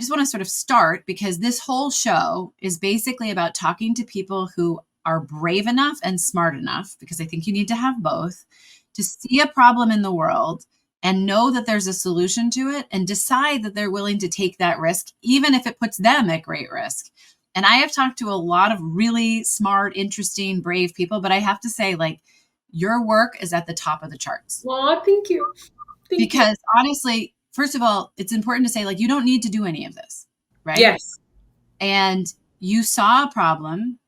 just want to sort of start because this whole show is basically about talking to people who are brave enough and smart enough, because I think you need to have both, to see a problem in the world and know that there's a solution to it and decide that they're willing to take that risk, even if it puts them at great risk. And I have talked to a lot of really smart, interesting, brave people, but I have to say, like, your work is at the top of the charts. Well, thank you. Because honestly, first of all, it's important to say, like, you don't need to do any of this, right? Yes. And you saw a problem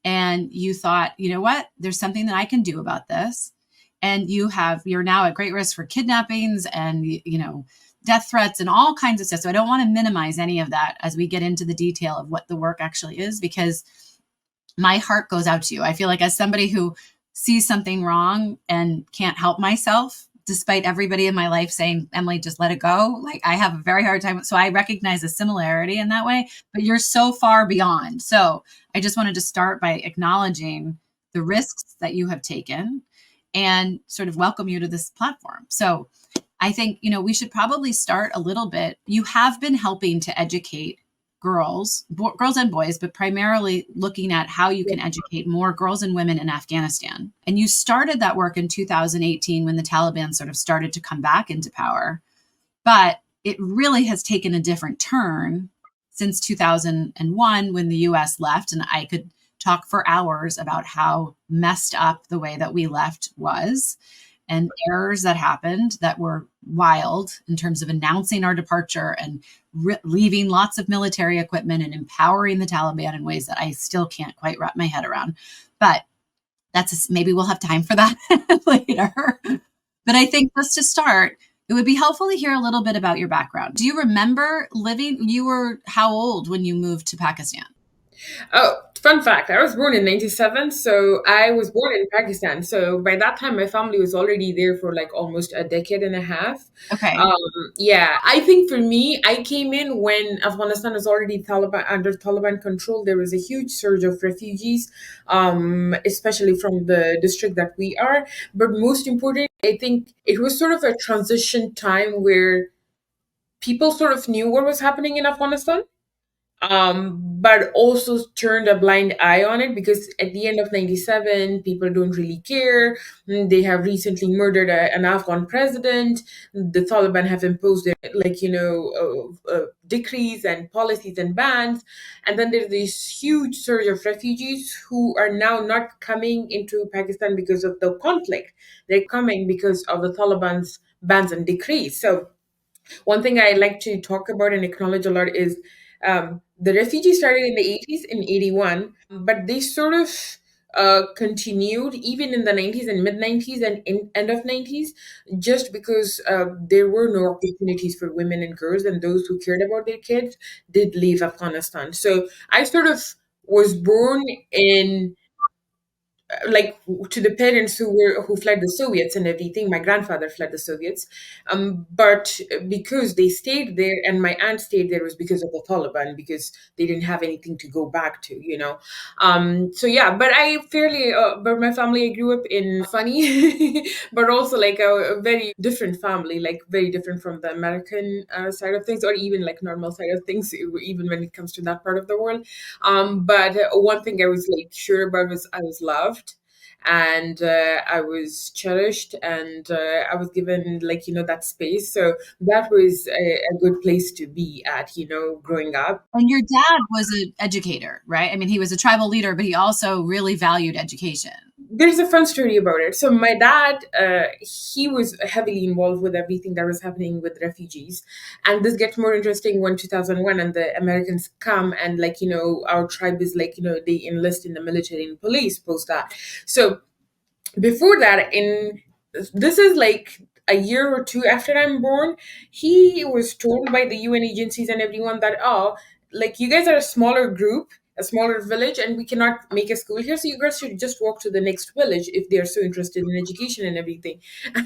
and you thought, you know what, there's something that I can do about this. And you're now at great risk for kidnappings and, death threats and all kinds of stuff. So I don't want to minimize any of that as we get into the detail of what the work actually is, because my heart goes out to you. I feel like as somebody who sees something wrong and can't help myself, despite everybody in my life saying, Emily, just let it go. Like, I have a very hard time. So I recognize a similarity in that way, but you're so far beyond. So I just wanted to start by acknowledging the risks that you have taken and sort of welcome you to this platform. So I think, we should probably start a little bit. You have been helping to educate girls and boys, but primarily looking at how you can educate more girls and women in Afghanistan. And you started that work in 2018 when the Taliban sort of started to come back into power. But it really has taken a different turn since 2001 when the US left. And I could talk for hours about how messed up the way that we left was, and errors that happened that were wild in terms of announcing our departure and leaving lots of military equipment and empowering the Taliban in ways that I still can't quite wrap my head around. But maybe we'll have time for that later. But I think just to start, it would be helpful to hear a little bit about your background. Do you remember you were how old when you moved to Pakistan? Oh, fun fact. I was born in 97, so I was born in Pakistan. So by that time, my family was already there for like almost a decade and a half. Okay. Yeah, I think for me, I came in when Afghanistan was already under Taliban control. There was a huge surge of refugees, especially from the district that we are. But most important, I think it was sort of a transition time where people sort of knew what was happening in Afghanistan, but also turned a blind eye on it because at the end of 97, people don't really care. They have recently murdered an Afghan president. The Taliban have imposed decrees and policies and bans. And then there's this huge surge of refugees who are now not coming into Pakistan because of the conflict. They're coming because of the Taliban's bans and decrees. So one thing I like to talk about and acknowledge a lot is the refugees started in the 80s, in 81, but they sort of continued even in the 90s and mid 90s and end of 90s, just because there were no opportunities for women and girls, and those who cared about their kids did leave Afghanistan. So I sort of was born in like to the parents who fled the Soviets and everything. My grandfather fled the Soviets, but because they stayed there and my aunt stayed there was because of the Taliban, because they didn't have anything to go back to. So yeah, but but my family I grew up in funny, but also like a very different family, like very different from the American side of things, or even like normal side of things, even when it comes to that part of the world. But one thing I was like sure about was I was loved, and I was cherished, and I was given that space. So that was a good place to be at, growing up. And your dad was an educator, right? I mean, he was a tribal leader, but he also really valued education. There's a fun story about it. So my dad, he was heavily involved with everything that was happening with refugees, and this gets more interesting when 2001 and the Americans come, and our tribe is they enlist in the military and police post that. So before that, this is like a year or two after I'm born, he was told by the UN agencies and everyone that, oh, like you guys are a smaller group, a smaller village, and we cannot make a school here, so you guys should just walk to the next village if they're so interested in education and everything.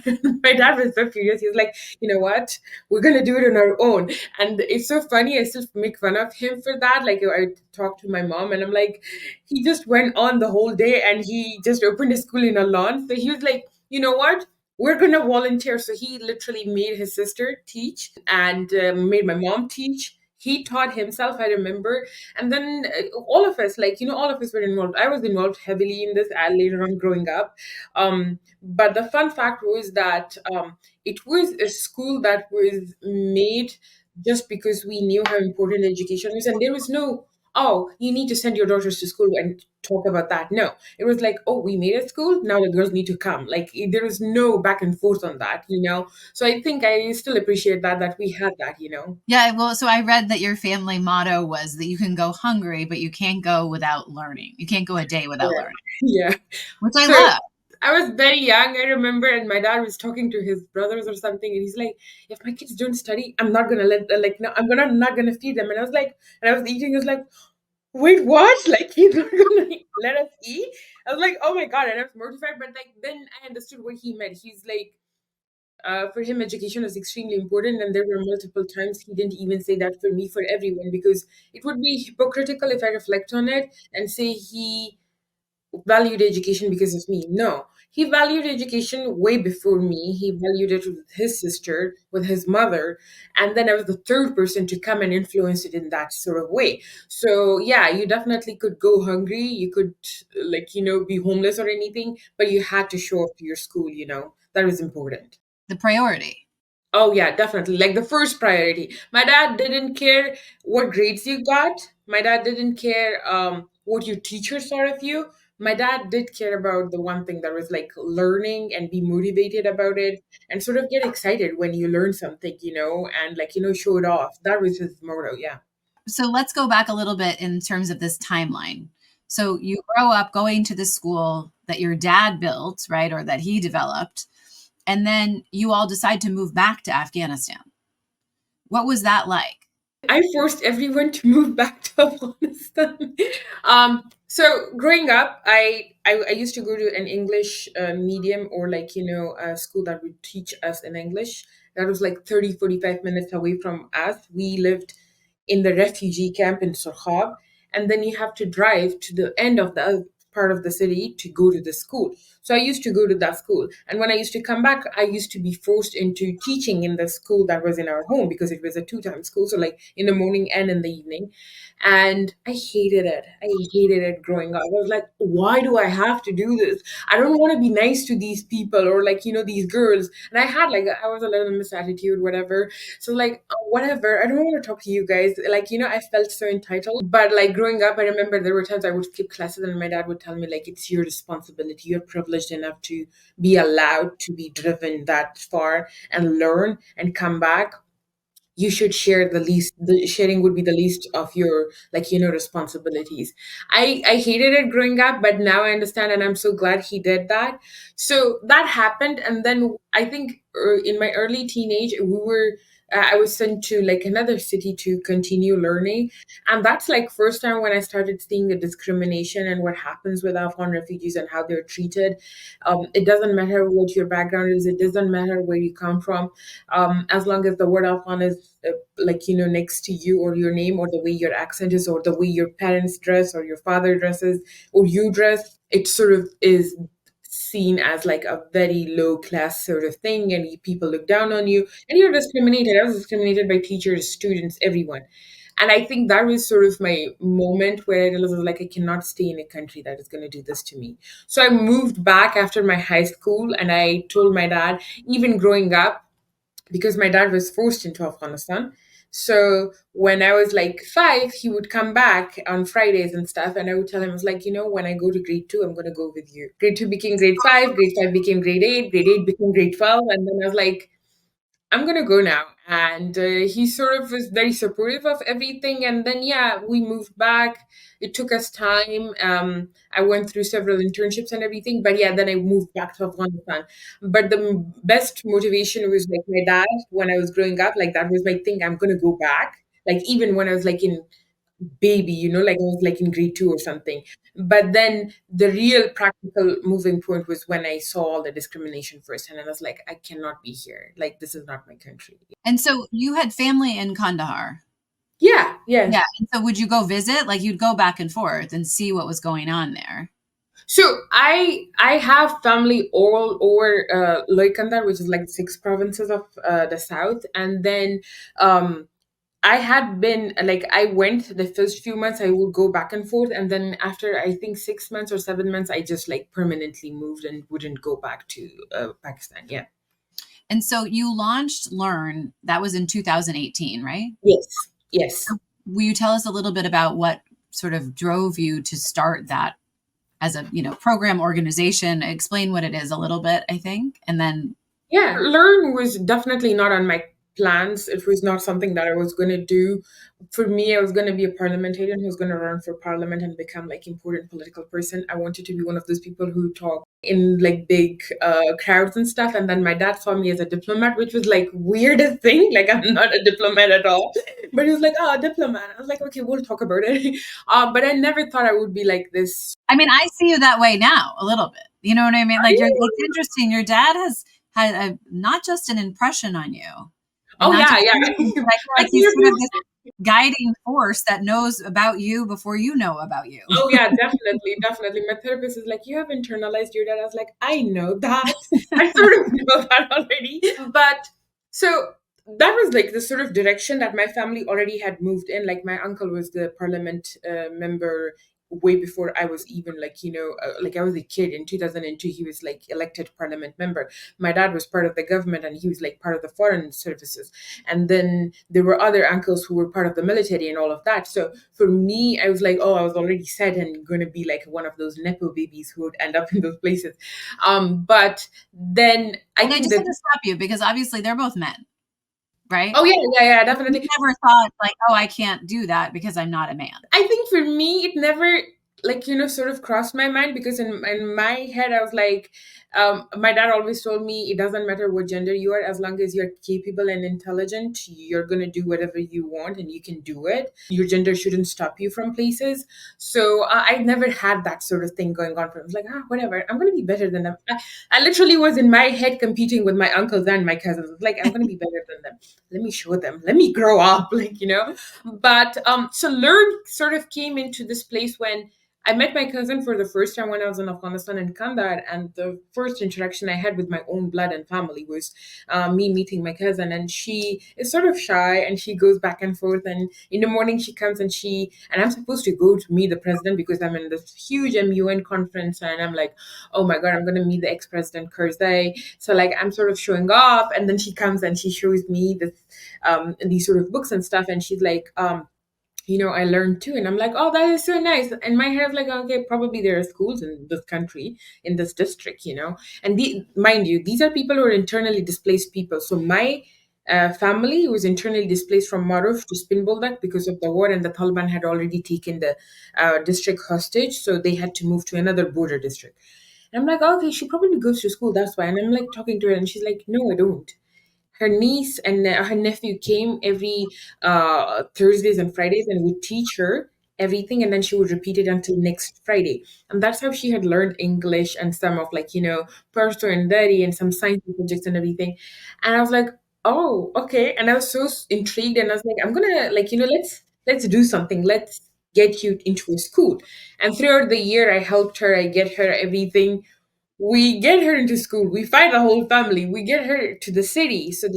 And my dad was so curious. He was like, you know what, we're gonna do it on our own. And it's so funny, I still make fun of him for that. Like, I talk to my mom and I'm like, he just went on the whole day and he just opened a school in a lawn. So he was like, you know what, we're going to volunteer. So he literally made his sister teach and made my mom teach. he taught himself, I remember. And then all of us, like, all of us were involved. I was involved heavily in this later on growing up. But the fun fact was that it was a school that was made just because we knew how important education is. And there was no, oh, you need to send your daughters to school and talk about that. No, it was like, oh, we made a school, now the girls need to come. Like, there was no back and forth on that. So I think I still appreciate that we had that. Yeah, well, so I read that your family motto was that you can go hungry, but you can't go without learning. You can't go a day without Yeah. learning, Yeah. which I So love. I was very young, I remember, and my dad was talking to his brothers or something, and he's like, "If my kids don't study, I'm not gonna let like no, not gonna feed them." And I was like, and I was eating, I was like, "Wait, what? Like he's not gonna let us eat?" I was like, "Oh my god!" And I was mortified, but like then I understood what he meant. He's like, for him, education is extremely important, and there were multiple times he didn't even say that for me, for everyone, because it would be hypocritical if I reflect on it and say he valued education because of me. No, he valued education way before me. He valued it with his sister, with his mother, and then I was the third person to come and influence it in that sort of way. So yeah, you definitely could go hungry. You could like be homeless or anything, but you had to show up to your school. That was important. The priority. Oh yeah, definitely. Like the first priority. My dad didn't care what grades you got. My dad didn't care what your teachers thought of you. My dad did care about the one thing that was like learning and be motivated about it and sort of get excited when you learn something, and like show it off. That was his motto, yeah. So let's go back a little bit in terms of this timeline. So you grow up going to the school that your dad built, right, or that he developed, and then you all decide to move back to Afghanistan. What was that like? I forced everyone to move back to Afghanistan. So growing up, I used to go to an English medium or like, a school that would teach us in English. That was like 30-45 minutes away from us. We lived in the refugee camp in Sorkhab, and then you have to drive to the end of the other part of the city to go to the school. So I used to go to that school. And when I used to come back, I used to be forced into teaching in the school that was in our home because it was a two-time school. So like in the morning and in the evening. And I hated it. I hated it growing up. I was like, why do I have to do this? I don't want to be nice to these people or like, these girls. And I was a little misattitude, whatever. So like whatever, I don't want to talk to you guys. Like, I felt so entitled. But like growing up, I remember there were times I would skip classes and my dad would tell me like it's your responsibility. You're privileged enough to be allowed to be driven that far and learn and come back. You should share the sharing would be the least of your like responsibilities. I hated it growing up, but now I understand and I'm so glad he did that. So that happened, and then I think in my early teenage I was sent to like another city to continue learning, and that's like first time when I started seeing the discrimination and what happens with Afghan refugees and how they're treated. It doesn't matter what your background is, it doesn't matter where you come from, as long as the word Afghan is like next to you or your name or the way your accent is or the way your parents dress or your father dresses or you dress, it sort of is seen as like a very low class sort of thing, and people look down on you and you're discriminated. I was discriminated by teachers, students, everyone. And I think that was sort of my moment where I realized like I cannot stay in a country that is going to do this to me. So I moved back after my high school and I told my dad, even growing up, because my dad was forced into Afghanistan. So when I was like 5, he would come back on Fridays and stuff, and I would tell him, I was like, when I go to grade 2, I'm gonna go with you. Grade 2 became grade 5 became grade 8 became grade 12, and then I was like, I'm gonna go now. And he sort of was very supportive of everything. And then, yeah, we moved back. It took us time. I went through several internships and everything. But yeah, then I moved back to Afghanistan. But the best motivation was like my dad when I was growing up. Like, that was my thing. I'm gonna go back. Like, even when I was like in baby, like I was like in grade 2 or something. But then the real practical moving point was when I saw all the discrimination first, and I was like, I cannot be here. Like, this is not my country. And so you had family in Kandahar. Yeah, yeah. Yeah. And so would you go visit? Like you'd go back and forth and see what was going on there. So I have family all over Loikandar, which is like 6 provinces of the south, and then I had been like, I went the first few months, I would go back and forth. And then after, I think, 6 months or 7 months, I just like permanently moved and wouldn't go back to Pakistan. Yeah. And so you launched Learn, that was in 2018, right? Yes. Yes. Will you tell us a little bit about what sort of drove you to start that as a, program organization? Explain what it is a little bit, I think, and then. Yeah, learn was definitely not on my plans. It was not something that I was going to do. For me, I was going to be a parliamentarian who was going to run for parliament and become like important political person. I wanted to be one of those people who talk in like big crowds and stuff. And then my dad saw me as a diplomat, which was like weirdest thing. Like, I'm not a diplomat at all. But he was like, "Oh, a diplomat." I was like, "Okay, we'll talk about it." But I never thought I would be like this. I mean, I see you that way now a little bit. You know what I mean? Like, it's interesting. Your dad has had not just an impression on you, and Oh not yeah, just yeah. anything, but I feel I like he's hear sort of people. this guiding force that knows about you before you know about you. Oh yeah, definitely, definitely. My therapist is like, "You have internalized your dad." I was like, "I know that. I sort of know that already." But so that was like the sort of direction that my family already had moved in. Like, my uncle was the parliament member way before I was even like, like, I was a kid in 2002. He was like elected parliament member. My dad was part of the government, and he was like part of the foreign services. And then there were other uncles who were part of the military and all of that. So for me, I was like, oh, I was already set and going to be like one of those nepo babies who would end up in those places. But then I And I think just that, have to stop you because obviously they're both men, right? oh yeah, yeah, yeah, You definitely. never thought like, oh, I can't do that because I'm not a man. I think for me, it never, like, sort of crossed my mind, because in my head, I was like, my dad always told me it doesn't matter what gender you are, as long as you're capable and intelligent, you're going to do whatever you want and you can do it. Your gender shouldn't stop you from places. So I never had that sort of thing going on. For me. I was like, whatever, I'm going to be better than them. I literally was in my head competing with my uncles and my cousins. I was like, I'm going to be better than them. Let me show them. Let me grow up, like, but so learn sort of came into this place when I met my cousin for the first time when I was in Afghanistan in Kandahar, and the first interaction I had with my own blood and family was me meeting my cousin. And she is sort of shy, and she goes back and forth. And in the morning, she comes and I'm supposed to go to meet the president because I'm in this huge MUN conference, and I'm like, oh my god, I'm going to meet the ex-president Karzai. So like, I'm sort of showing off, and then she comes and she shows me these sort of books and stuff, and she's like, I learned too. And I'm like, oh, that is so nice. And my head is like, okay, probably there are schools in this country, in this district, And mind you, these are people who are internally displaced people. So my family was internally displaced from Maruf to Spin Boldak because of the war, and the Taliban had already taken the district hostage. So they had to move to another border district. And I'm like, okay, she probably goes to school. That's why. And I'm like talking to her, and she's like, no, I don't. Her niece and her nephew came every Thursdays and Fridays and would teach her everything, and then she would repeat it until next Friday. And that's how she had learned English and some of like, Pashto and Dari and some science subjects and everything. And I was like, oh, okay. And I was so intrigued, and I was like, I'm gonna, like, let's do something. Let's get you into a school. And throughout the year, I helped her. I get her everything. We get her into school. We find the whole family. We get her to the city. So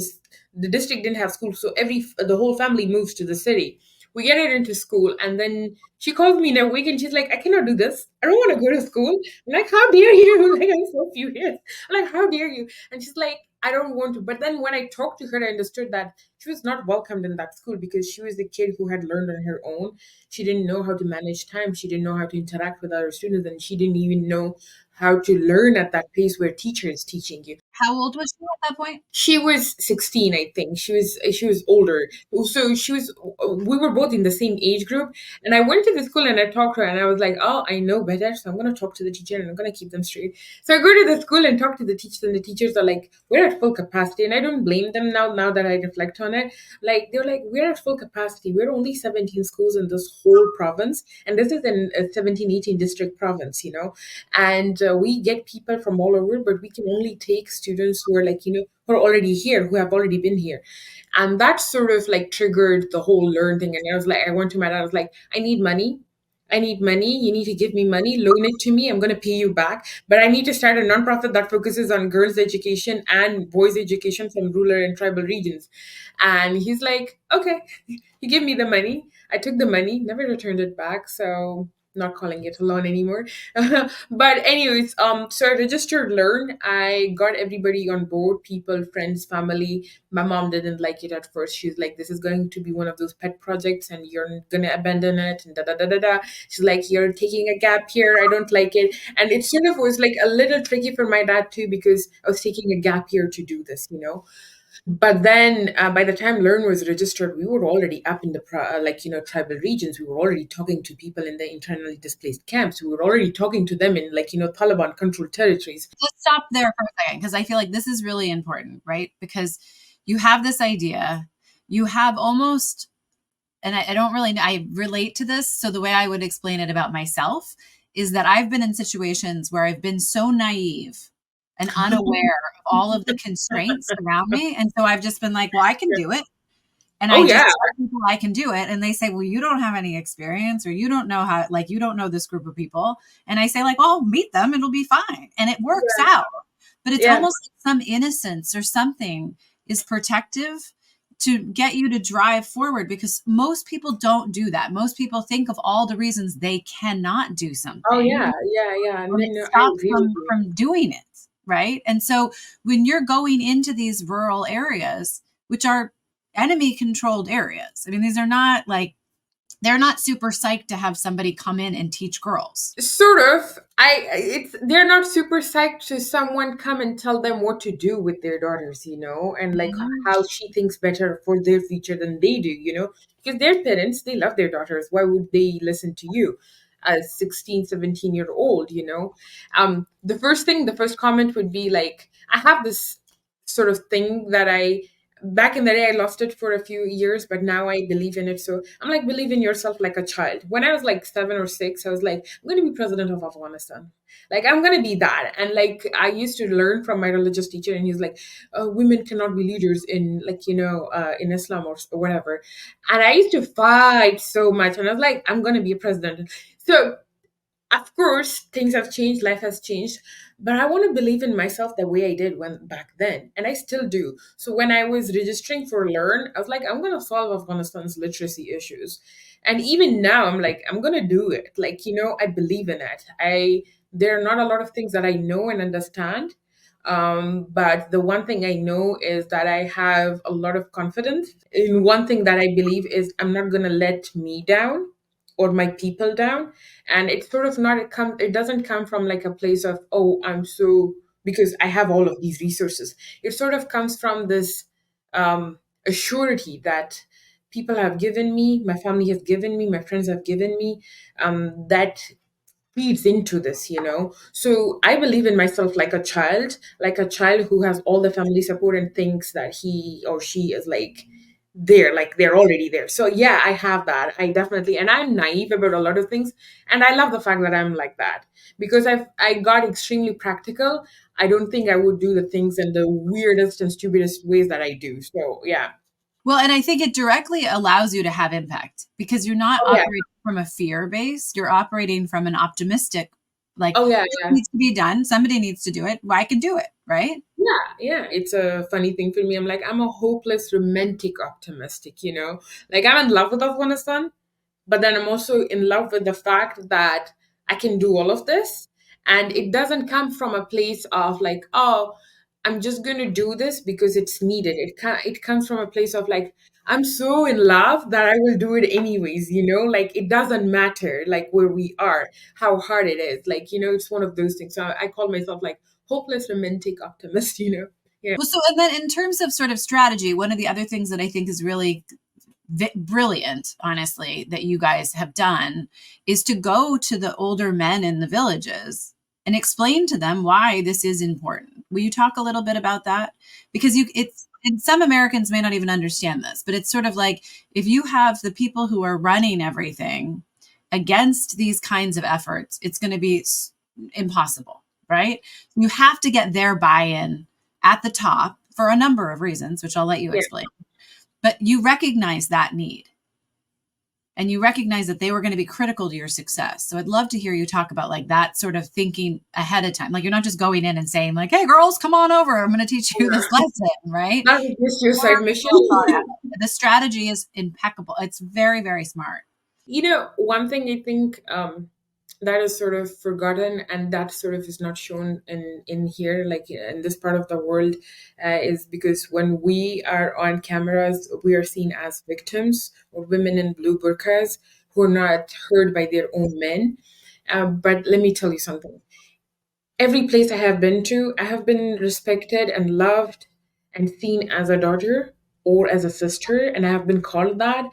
the district didn't have school, so the whole family moves to the city. We get her into school, and then she calls me in a week, and she's like, "I cannot do this. I don't want to go to school." I'm like, "How dare you?" Like, I'm so furious. I'm like, "How dare you?" And she's like, "I don't want to." But then when I talked to her, I understood that she was not welcomed in that school because she was the kid who had learned on her own. She didn't know how to manage time. She didn't know how to interact with other students, and she didn't even know how to learn at that pace where teacher is teaching you. How old was she at that point? She was 16, I think. She was older. So we were both in the same age group. And I went to the school and I talked to her, and I was like, oh, I know better. So I'm going to talk to the teacher and I'm going to keep them straight. So I go to the school and talk to the teachers, and the teachers are like, we're at full capacity. And I don't blame them now that I reflect on it. Like, they're like, we're at full capacity. We're only 17 schools in this whole province. And this is in a 17, 18 district province. And we get people from all over, but we can only take students who are like, who are already here, who have already been here. And that sort of like triggered the whole learn thing. And I was like, I went to my dad, I was like, I need money. I need money. You need to give me money, loan it to me. I'm going to pay you back. But I need to start a nonprofit that focuses on girls' education and boys' education from rural and tribal regions. And he's like, okay, he gave me the money. I took the money, never returned it back. So not calling it a loan anymore. But anyways, so I registered Learn. I got everybody on board, people, friends, family. My mom didn't like it at first. She's like, this is going to be one of those pet projects and you're gonna abandon it and da da da da da. She's like, you're taking a gap here. I don't like it. And it sort of was like a little tricky for my dad too, because I was taking a gap year to do this, you know. But then by the time Learn was registered, we were already up in the tribal regions. We were already talking to people in the internally displaced camps. We were already talking to them in Taliban controlled territories. Let's stop there for a second, because I feel like this is really important, right? Because you have this idea, you have almost, and I don't really, I relate to this. So the way I would explain it about myself is that I've been in situations where I've been so naive and unaware of all of the constraints around me. And so I've just been like, well, I can do it. And Oh I just yeah, tell people I can do it. And they say, well, you don't have any experience, or you don't know how, like, you don't know this group of people. And I say, like, oh, meet them. It'll be fine. And it works out. But it's yeah. almost like some innocence or something is protective to get you to drive forward, because most people don't do that. Most people think of all the reasons they cannot do Oh something, yeah, yeah, yeah. and No, it no, I stops agree with them you. from doing it, right? And so when you're going into these rural areas, which are enemy controlled areas, I mean, these are not like, they're not super psyched to have somebody come in and teach girls. Sort of. It's they're not super psyched to someone come and tell them what to do with their daughters, you know, and like Mhm. how she thinks better for their future than they do, you know, because their parents, they love their daughters. Why would they listen to you as 16, 17-year old, you know? The first comment would be like, I have this sort of thing that I back in the day I lost it for a few years, but now I believe in it. So I'm like, believe in yourself like a child. When I was like 7 or 6, I was like, I'm going to be president of Afghanistan. Like, I'm going to be that. And like, I used to learn from my religious teacher, and he's like, women cannot be leaders in, like, in Islam or whatever. And I used to fight so much. And I was like, I'm going to be a president. So of course things have changed, life has changed, but I want to believe in myself the way I did when back then, and I still do. So when I was registering for Learn, I was like, I'm going to solve Afghanistan's literacy issues. And even now I'm like, I'm going to do it. Like, I believe in it. I There are not a lot of things that I know and understand, but the one thing I know is that I have a lot of confidence in one thing that I believe is I'm not going to let me down or my people down. And it's sort of not it doesn't come from like a place of, oh, I'm so, because I have all of these resources. It sort of comes from this a surety that people have given me, my family has given me, my friends have given me, that feeds into this, so I believe in myself like a child who has all the family support and thinks that he or she is like they're already there. So yeah, I have that. I definitely, and I'm naive about a lot of things, and I love the fact that I'm like that, because I got extremely practical. I don't think I would do the things in the weirdest and stupidest ways that I do. So yeah. Well, and I think it directly allows you to have impact, because you're not Oh yeah. operating from a fear base. You're operating from an optimistic, like, Oh yeah, this yeah. needs to be done. Somebody needs to do it. Well, I can do it. Right. Yeah, yeah, it's a funny thing for me. I'm a hopeless romantic optimistic, Like, I'm in love with Afghanistan, but then I'm also in love with the fact that I can do all of this. And it doesn't come from a place of like, oh, I'm just going to do this because it's needed. It comes from a place of like, I'm so in love that I will do it anyways, Like, it doesn't matter like where we are, how hard it is. Like, it's one of those things. So I call myself like hopeless romantic optimist, Yeah. Well, so, and then in terms of sort of strategy, one of the other things that I think is really brilliant, honestly, that you guys have done is to go to the older men in the villages and explain to them why this is important. Will you talk a little bit about that? Because it's, and some Americans may not even understand this, but it's sort of like, if you have the people who are running everything against these kinds of efforts, it's going to be impossible, right? You have to get their buy-in at the top for a number of reasons, which I'll let you Yeah. explain. But you recognize that need. and you recognize that they were going to be critical to your success. So I'd love to hear you talk about like that sort of thinking ahead of time. Like you're not just going in and saying like, "Hey girls, come on over. I'm going to teach you this lesson," right? That was just your side Very mission. well thought out. The strategy is impeccable. It's very, very smart. One thing I think that is sort of forgotten, and that sort of is not shown in here, like in this part of the world, is because when we are on cameras, we are seen as victims or women in blue burqas who are not heard by their own men. But let me tell you something. Every place I have been to, I have been respected and loved and seen as a daughter or as a sister, and I have been called that.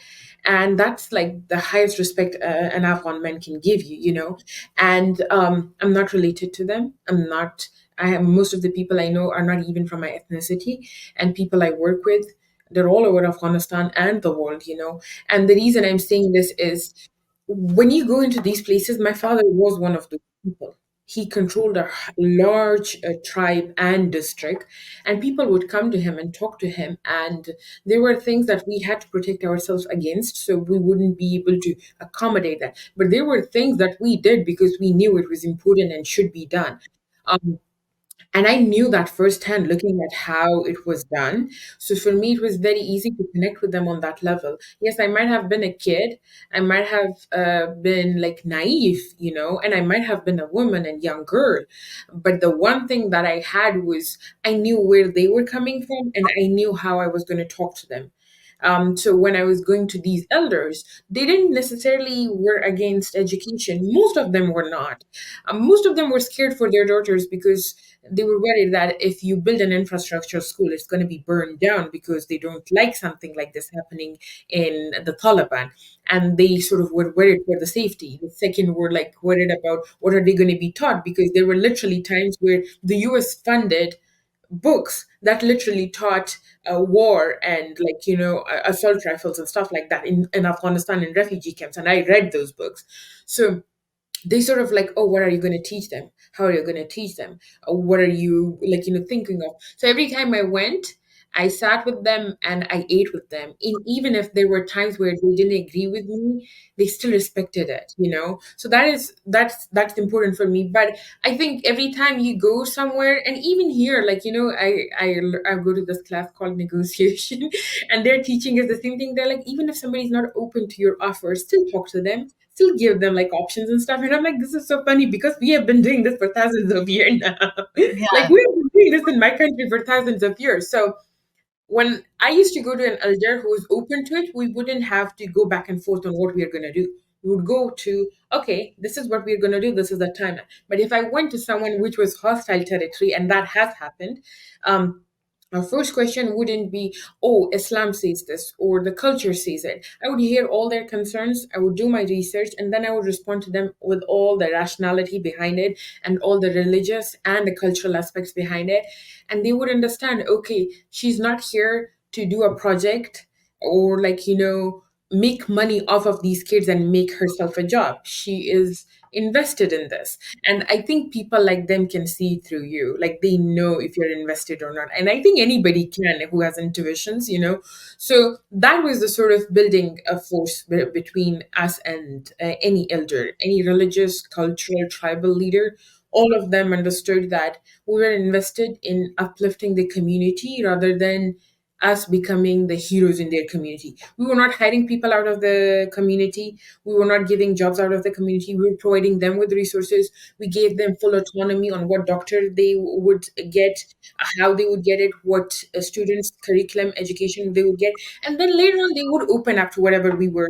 And that's like the highest respect an Afghan man can give you, you know. And I'm not related to them. I'm not. I am most of the people I know are not even from my ethnicity, and people I work with, they're all over Afghanistan and the world, you know. And the reason I'm saying this is when you go into these places, my father was one of those people. He controlled a large tribe and district, and people would come to him and talk to him. And there were things that we had to protect ourselves against, so we wouldn't be able to accommodate that. But there were things that we did because we knew it was important and should be done. Um, and I knew that firsthand looking at how it was done. So for me, it was very easy to connect with them on that level. Yes, I might have been a kid. I might have been like naive, you know, and I might have been a woman and young girl. But the one thing that I had was I knew where they were coming from and I knew how I was going to talk to them. So when I was going to these elders, they didn't necessarily were against education. Most of them were not. Most of them were scared for their daughters because they were worried that if you build an infrastructure school, it's going to be burned down because they don't like something like this happening in the Taliban. And they sort of were worried for the safety. The second were like worried about what are they going to be taught because there were literally times where the US funded books that literally taught war and like assault rifles and stuff like that in Afghanistan in refugee camps, and I read those books. So they sort of like, oh, what are you going to teach them? How are you going to teach them? What are you like, thinking of? So every time I went, I sat with them and I ate with them. Even if there were times where they didn't agree with me, they still respected it, you know? So that's important for me. But I think every time you go somewhere, and even here, like, I go to this class called negotiation, and they're teaching us the same thing. They're like, even if somebody's not open to your offer, still talk to them, still give them like options and stuff. And I'm like, this is so funny because we have been doing this for thousands of years now. Like Yeah. we have been doing this in my country for thousands of years. So when I used to go to an elder who was open to it, we wouldn't have to go back and forth on what we are going to do. We would go to, okay, this is what we're going to do. This is the time. But if I went to someone which was hostile territory, and that has happened, our first question wouldn't be, oh, Islam says this or the culture says it. I would hear all their concerns, I would do my research, and then I would respond to them with all the rationality behind it and all the religious and the cultural aspects behind it. And they would understand, okay, she's not here to do a project or like, make money off of these kids and make herself a job. She is invested in this. And I think people like them can see through you. Like they know if you're invested or not. And I think anybody can who has intuitions, you know. So that was the sort of building a force between us and any elder, any religious, cultural, tribal leader. All of them understood that we were invested in uplifting the community rather than us becoming the heroes in their community. We were not hiring people out of the community. We were not giving jobs out of the community. We were providing them with resources. We gave them full autonomy on what doctor they would get, how they would get it, what students, curriculum, education they would get. And then later on, they would open up to whatever we were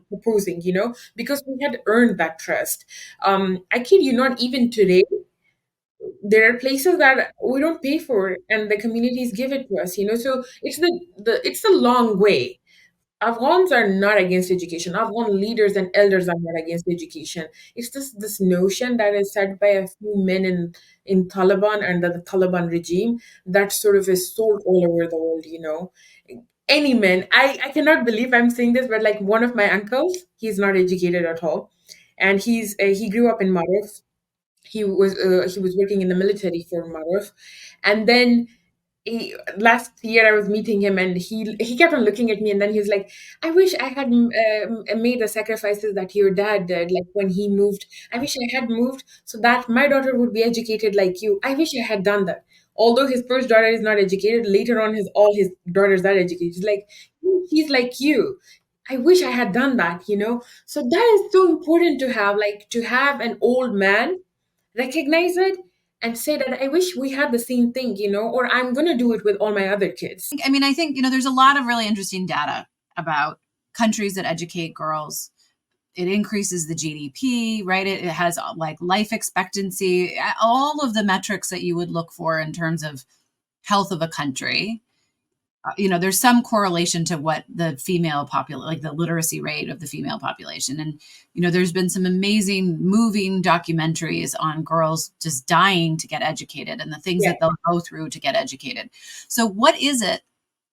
proposing, because we had earned that trust. I kid you not, even today, there are places that we don't pay for and the communities give it to us, so it's the long way. Afghans are not against education. Afghan leaders and elders are not against education. It's just this notion that is said by a few men in Taliban and the Taliban regime that sort of is sold all over the world. Any man, I cannot believe I'm saying this, but like one of my uncles, he's not educated at all, and he grew up in Maruf. He was working in the military for Maruf, and then last year I was meeting him, and he kept on looking at me, and then he was like, "I wish I had made the sacrifices that your dad did, like when he moved. I wish I had moved so that my daughter would be educated like you. I wish I had done that." Although his first daughter is not educated, later on his daughters are educated. He's like, "He's like you. I wish I had done that, you know." So that is so important to have, like to have an old man recognize it and say that I wish we had the same thing, you know, or I'm going to do it with all my other kids. I mean, I think, there's a lot of really interesting data about countries that educate girls. It increases the GDP, right? It has like life expectancy, all of the metrics that you would look for in terms of health of a country. There's some correlation to what the female population, like the literacy rate of the female population. And, there's been some amazing moving documentaries on girls just dying to get educated and the things Yeah. that they'll go through to get educated. So what is it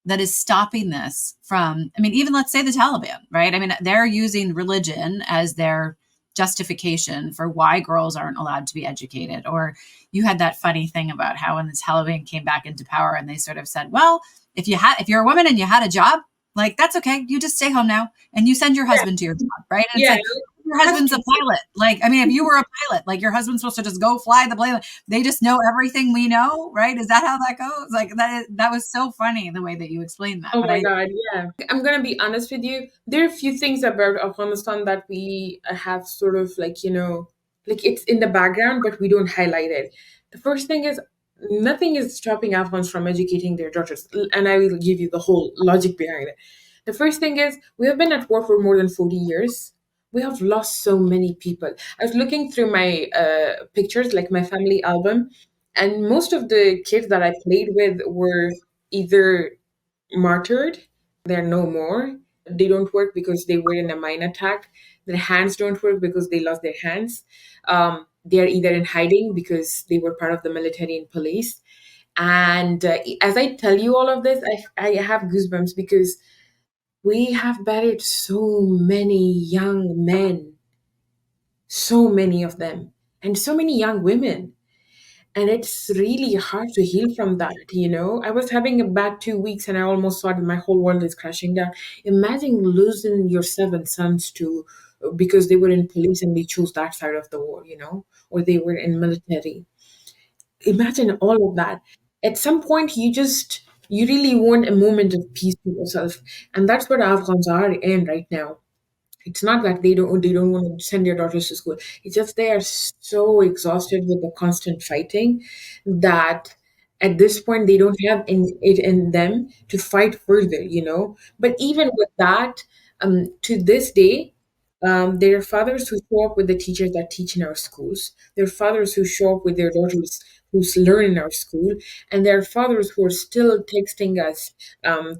that is stopping this from, I mean, even let's say the Taliban, right? I mean, they're using religion as their justification for why girls aren't allowed to be educated. Or you had that funny thing about how when the Taliban came back into power and they sort of said, well, if you're a woman and you had a job, like that's okay. You just stay home now and you send your Yeah. husband to your job, right? And it's Yeah. like your husband's a pilot. Like, I mean, if you were a pilot, like your husband's supposed to just go fly the plane. They just know everything we know, right? Is that how that goes? Like that was so funny the way that you explained that. Oh But my God, yeah. I'm gonna be honest with you. There are a few things about Afghanistan that we have sort of like, you know, like it's in the background, but we don't highlight it. The first thing is nothing is stopping Afghans from educating their daughters. And I will give you the whole logic behind it. The first thing is we have been at war for more than 40 years. We have lost so many people. I was looking through my pictures, like my family album, and most of the kids that I played with were either martyred. They're no more. They don't work because they were in a mine attack. Their hands don't work because they lost their hands. They are either in hiding because they were part of the military and police. And as I tell you all of this, I have goosebumps because we have buried so many young men, so many of them, and so many young women. And it's really hard to heal from that, you know. I was having a bad 2 weeks and I almost thought my whole world is crashing down. Imagine losing your seven sons to because they were in police and they chose that side of the war, you know, or they were in military. Imagine all of that. At some point you really want a moment of peace for yourself. And that's what Afghans are in right now. It's not that they don't want to send their daughters to school. It's just they are so exhausted with the constant fighting that at this point they don't have it in them to fight further, you know. But even with that, to this day, there are fathers who show up with the teachers that teach in our schools. There are fathers who show up with their daughters who learn in our school, and there are fathers who are still texting us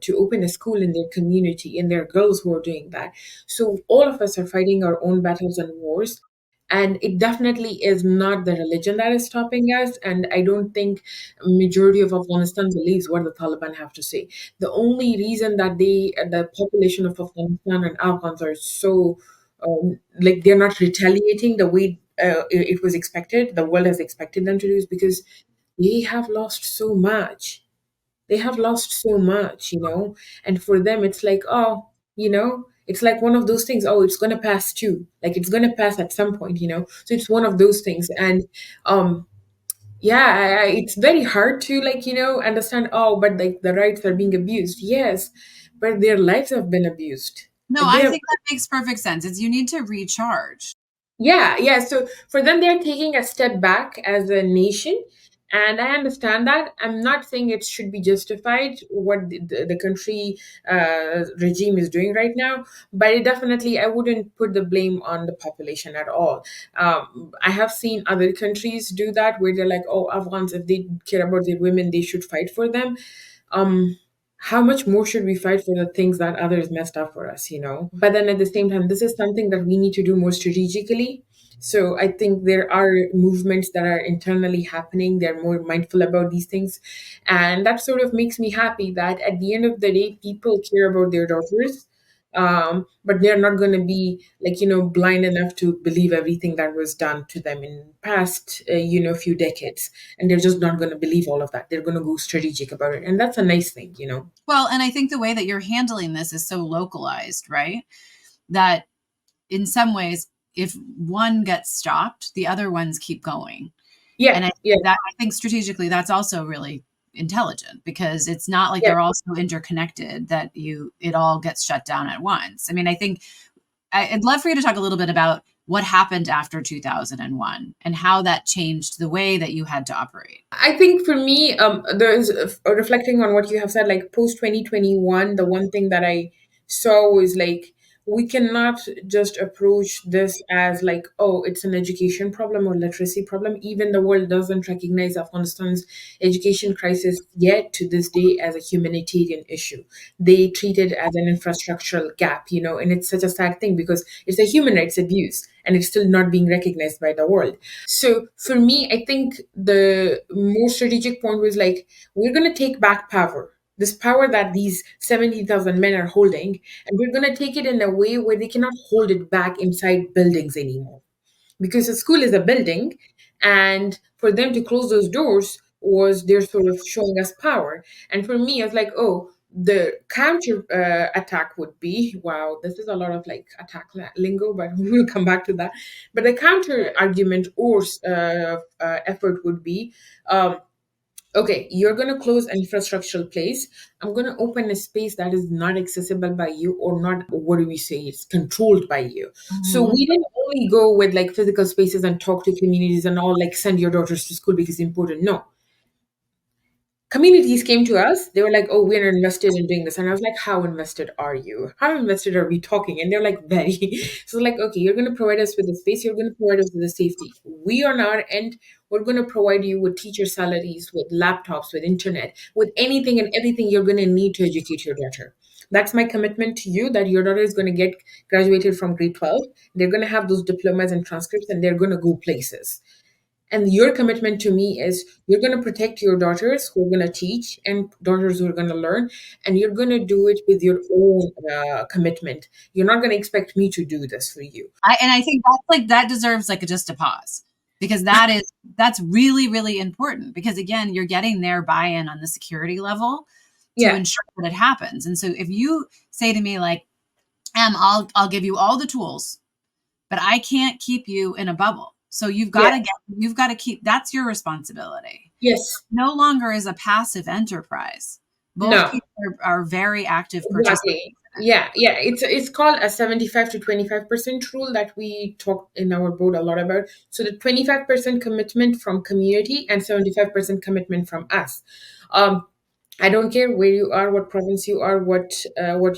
to open a school in their community, and there are girls who are doing that. So all of us are fighting our own battles and wars. And it definitely is not the religion that is stopping us. And I don't think a majority of Afghanistan believes what the Taliban have to say. The only reason that the population of Afghanistan and Afghans are so like they're not retaliating the way it was expected, the world has expected them to do, is because they have lost so much. They have lost so much, you know. And for them it's like, oh, you know, it's like one of those things. Oh, it's gonna pass too, like it's gonna pass at some point, you know. So it's one of those things. And yeah, it's very hard to, like, you know, understand. Oh, but like the rights are being abused, yes, but their lives have been abused. no, Like they I have. think that makes perfect sense. It's you need to recharge. Yeah, yeah. So for them, they're taking a step back as a nation. And I understand that. I'm not saying it should be justified what the country regime is doing right now, but it definitely, I wouldn't put the blame on the population at all. I have seen other countries do that where they're like, oh, Afghans, if they care about their women, they should fight for them. Um, how much more should we fight for the things that others messed up for us, you know? But then at the same time, this is something that we need to do more strategically. So I think there are movements that are internally happening. They're more mindful about these things. And that sort of makes me happy that at the end of the day, people care about their daughters. but they're not going to be like, blind enough to believe everything that was done to them in past, few decades. And they're just not going to believe all of that. They're going to go strategic about it. And that's a nice thing. Well, and I think the way that you're handling this is so localized, right? That in some ways, if one gets stopped, the other ones keep going. Yeah, And yeah, I think strategically that's also really intelligent, because it's not like yeah. they're all so interconnected that it all gets shut down at once. I mean, I think I'd love for you to talk a little bit about what happened after 2001 and how that changed the way that you had to operate. I think for me, there's reflecting on what you have said, like post 2021, the one thing that I saw was like, we cannot just approach this as like, oh, it's an education problem or literacy problem. Even the world doesn't recognize Afghanistan's education crisis yet to this day as a humanitarian issue. They treat it as an infrastructural gap, and it's such a sad thing because it's a human rights abuse and it's still not being recognized by the world. So for me, I think the more strategic point was like, we're going to take back power, this power that these 70,000 men are holding, and we're going to take it in a way where they cannot hold it back inside buildings anymore. Because a school is a building, and for them to close those doors was they're sort of showing us power. And for me, I was like, oh, the counter attack would be, wow, this is a lot of like attack lingo, but we'll come back to that. But the counter argument or effort would be, okay, you're going to close an infrastructural place. I'm going to open a space that is not accessible by you, or not, what do we say, it's controlled by you. So Mhm. we didn't only go with like physical spaces and talk to communities and all, like send your daughters to school because it's important. No, communities came to us. They were like, oh, we're invested in doing this. And I was like, how invested are you? How invested are we talking? And they're like, very. So like, okay, you're going to provide us with the space, you're going to provide us with the safety. We on our end, we're going to provide you with teacher salaries, with laptops, with internet, with anything and everything you're going to need to educate your daughter. That's my commitment to you, that your daughter is going to get graduated from grade 12. They're going to have those diplomas and transcripts, and they're going to go places. And your commitment to me is, you're going to protect your daughters who are going to teach and daughters who are going to learn, and you're going to do it with your own commitment. You're not going to expect me to do this for you. And I think that's like, that deserves like just a pause, because that's really, really important, because again, you're getting their buy-in on the security level to Yeah, ensure that it happens. And so if you say to me like, I'll give you all the tools, but I can't keep you in a bubble. So yeah, you've got to keep, that's your responsibility. yes, No longer is a passive enterprise. Both no. people are very active participants Exactly. in it. Yeah. It's called a 75 to 25% rule that we talk in our board a lot about. So the 25% commitment from community and 75% commitment from us. Um, I don't care where you are, what province you are, what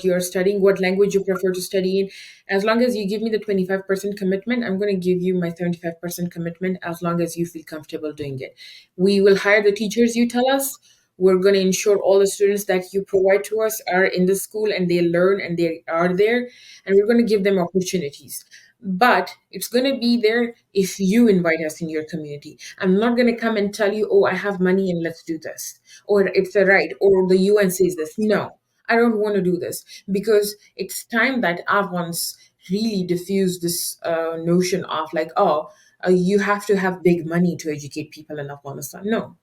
you are studying, what language you prefer to study in. As long as you give me the 25% commitment, I'm going to give you my 75% commitment, as long as you feel comfortable doing it. We will hire the teachers you tell us. We're going to ensure all the students that you provide to us are in the school and they learn and they are there. And we're going to give them opportunities. But it's going to be there if you invite us in your community. I'm not going to come and tell you, oh, I have money and let's do this, or it's a right, or the UN says this. No, I don't want to do this, because it's time that Afghans really diffuse this notion of like, oh, you have to have big money to educate people in Afghanistan. No,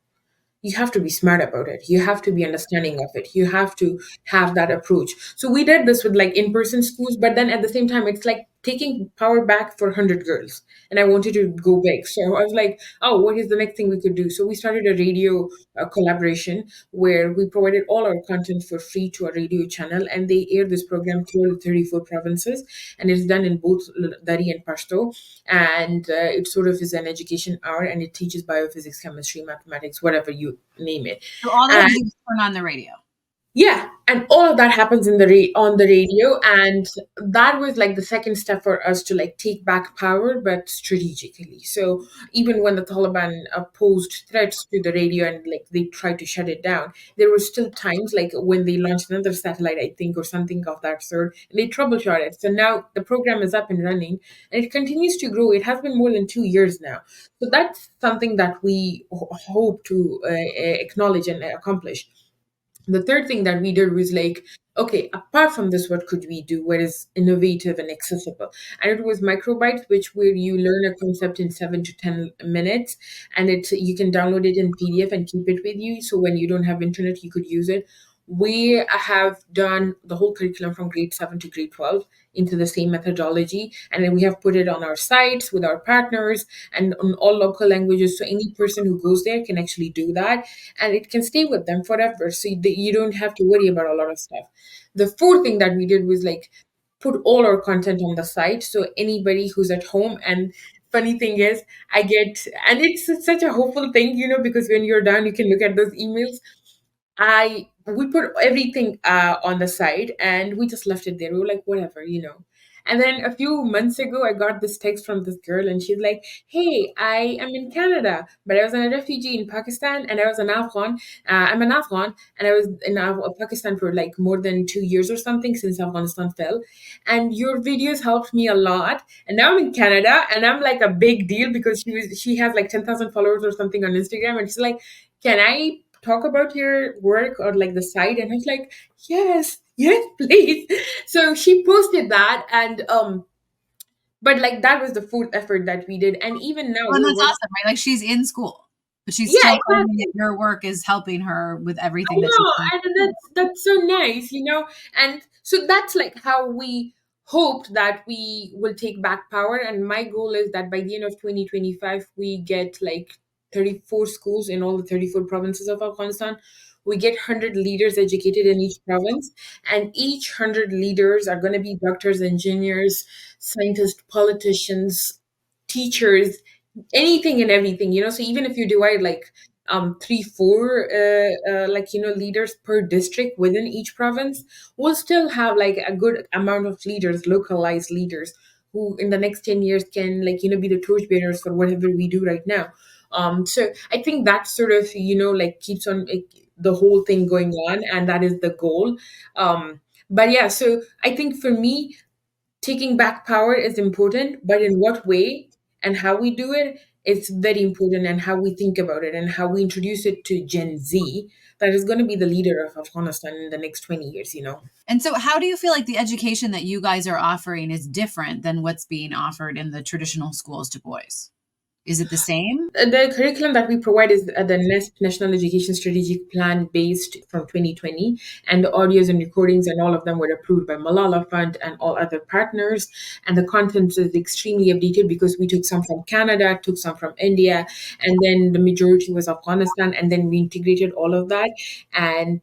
you have to be smart about it. You have to be understanding of it. You have to have that approach. So we did this with like in-person schools, but then at the same time, it's like taking power back for 100 girls. And I wanted to go big. So I was like, oh, what is the next thing we could do? So we started a radio collaboration where we provided all our content for free to a radio channel, and they air this program through the 34 provinces. And it's done in both Dari and Pashto, and it sort of is an education hour, and it teaches biophysics, chemistry, mathematics, whatever you name it. So all they have And to do is turn on the radio. yeah, and all of that happens in the on the radio, and that was like the second step for us to like take back power, but strategically. So even when the Taliban posed threats to the radio and like they tried to shut it down, there were still times like when they launched another satellite, I think, or something of that sort, and they troubleshot it. So now the program is up and running, and it continues to grow. It has been more than 2 years now. So that's something that we hope to acknowledge and accomplish. The third thing that we did was like, okay, apart from this, what could we do? What is innovative and accessible? And it was microbytes, which where you learn a concept in 7 to 10 minutes, and it's you can download it in PDF and keep it with you. So when you don't have internet, you could use it. We have done the whole curriculum from grade 7 to grade 12 into the same methodology, and then we have put it on our sites with our partners and on all local languages. So any person who goes there can actually do that, and it can stay with them forever. So you don't have to worry about a lot of stuff. The fourth thing that we did was like put all our content on the site, so anybody who's at home. And funny thing is, I get, and it's such a hopeful thing, because when you're done you can look at those emails. I We put everything on the side and we just left it there. We were like, whatever. And then a few months ago, I got this text from this girl, and she's like, "Hey, I am in Canada, but I was a refugee in Pakistan, and I was an Afghan. I'm an Afghan, and I was in Pakistan for like more than 2 years or something since Afghanistan fell. And your videos helped me a lot. And now I'm in Canada, and I'm like a big deal because she has like 10,000 followers or something on Instagram, and she's like, can I talk about your work or like the site?" And I was like, yes, yes, please. So she posted that, and but like that was the full effort that we did. And even now Well, and we're that's working. awesome, right? Like she's in school, but she's Yeah, still finding that exactly. your work is helping her with I everything that she's know, doing. and that's so nice. And so that's like how we hoped that we will take back power. And my goal is that by the end of 2025, we get like 34 schools in all the 34 provinces of Afghanistan. We get 100 leaders educated in each province, and each 100 leaders are going to be doctors, engineers, scientists, politicians, teachers, anything and everything. So even if you divide like 3 4 like leaders per district within each province, we'll still have like a good amount of leaders, localized leaders, who in the next 10 years can like be the torchbearers for whatever we do right now. So I think that sort of like keeps on like, the whole thing going on, and that is the goal. But yeah, so I think for me, taking back power is important, but in what way and how we do it, it's very important, and how we think about it and how we introduce it to Gen Z that is going to be the leader of Afghanistan in the next 20 years. And so, how do you feel like the education that you guys are offering is different than what's being offered in the traditional schools to boys? Is it the same? The curriculum that we provide is the National Education Strategic Plan based from 2020, and the audios and recordings and all of them were approved by Malala Fund and all other partners. And the content is extremely updated because we took some from Canada, took some from India, and then the majority was Afghanistan, and then we integrated all of that and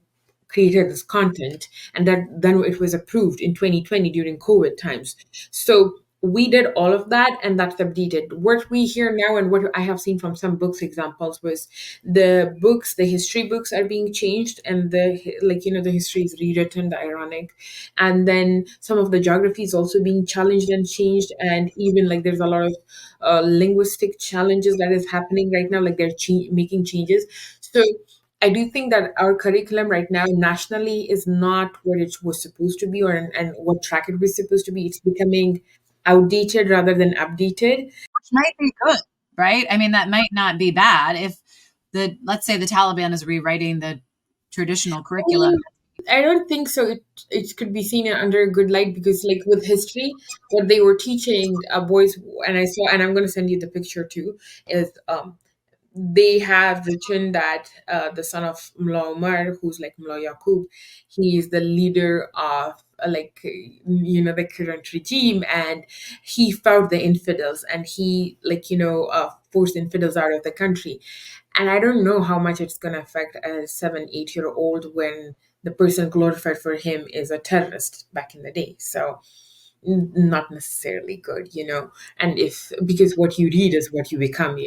created this content, and that then it was approved in 2020 during COVID times. So we did all of that, and that's updated. What we hear now and what I have seen from some books examples was the history books are being changed, and the history is rewritten, the ironic. And then some of the geography is also being challenged and changed, and even like there's a lot of linguistic challenges that is happening right now, like they're making changes. So I do think that our curriculum right now nationally is not what it was supposed to be, or and what track it was supposed to be. It's becoming outdated rather than updated. Which might be good, right? I mean, that might not be bad if let's say the Taliban is rewriting the traditional I curriculum. mean, I don't think so. It could be seen under a good light because, like with history, what they were teaching boys, and I saw, and I'm going to send you the picture too, is they have written that the son of Mullah Omar, who's like Mullah Yaqub, he is the leader of the current regime, and he fought the infidels, and he forced infidels out of the country. And I don't know how much it's going to affect a 7 8 year old when the person glorified for him is a terrorist back in the day. So not necessarily good. And if because what you read is what you become.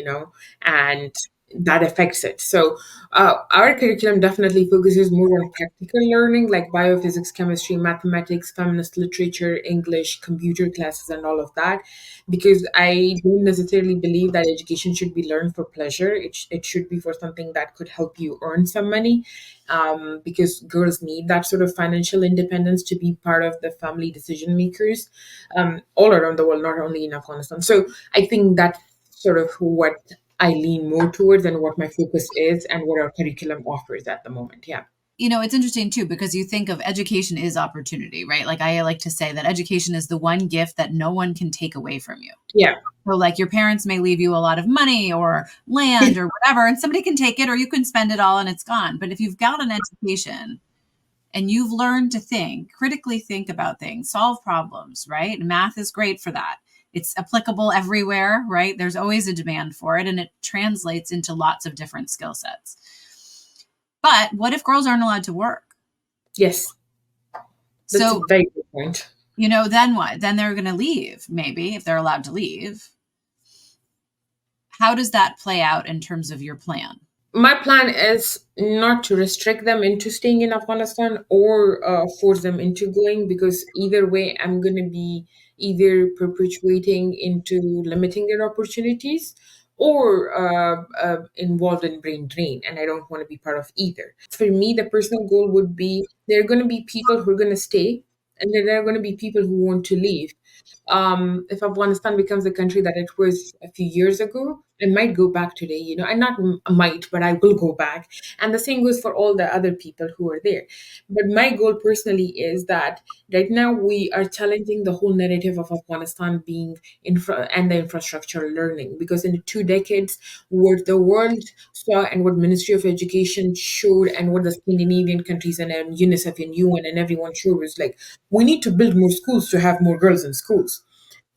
And that affects it. So our curriculum definitely focuses more on practical learning, like biophysics, chemistry, mathematics, feminist literature, English, computer classes, and all of that, because I don't necessarily believe that education should be learned for pleasure. It should be for something that could help you earn some money, because girls need that sort of financial independence to be part of the family decision makers all around the world, not only in Afghanistan. So I think that's sort of what I lean more towards and what my focus is and what our curriculum offers at the moment. Yeah. it's interesting too, because you think of education is opportunity, right? Like I like to say that education is the one gift that no one can take away from you. Yeah. So like your parents may leave you a lot of money or land or whatever, and somebody can take it or you can spend it all and it's gone. But if you've got an education and you've learned to think, critically think about things, solve problems, right? Math is great for that. It's applicable everywhere, right? There's always a demand for it and it translates into lots of different skill sets. But what if girls aren't allowed to work? Yes. That's a So, very good point. then what? Then they're going to leave, maybe, if they're allowed to leave. How does that play out in terms of your plan? My plan is not to restrict them into staying in Afghanistan or force them into going, because either way, I'm going to be either perpetuating into limiting their opportunities or involved in brain drain. And I don't want to be part of either. For me, the personal goal would be there are going to be people who are going to stay, and then there are going to be people who want to leave. If Afghanistan becomes the country that it was a few years ago, I might go back today, and not might, but I will go back. And the same goes for all the other people who are there. But my goal personally is that right now we are challenging the whole narrative of Afghanistan being and the infrastructure learning, because in 2 decades, what the world saw and what Ministry of Education showed and what the Scandinavian countries and UNICEF and UN and everyone showed was like, we need to build more schools to have more girls in schools.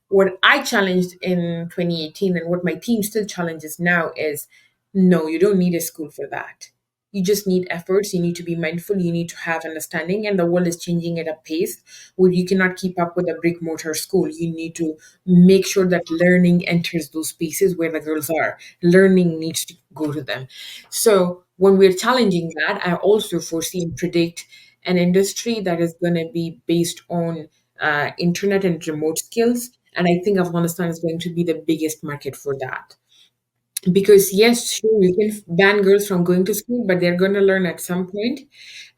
What I challenged in 2018 and what my team still challenges now is, no, you don't need a school for that. You just need efforts. You need to be mindful. You need to have understanding. And the world is changing at a pace where you cannot keep up with a brick mortar school. You need to make sure that learning enters those spaces where the girls are. Learning needs to go to them. So when we're challenging that, I also foresee and predict an industry that is going to be based on internet and remote skills. And I think Afghanistan is going to be the biggest market for that. Because, yes, sure, you can ban girls from going to school, but they're going to learn at some point.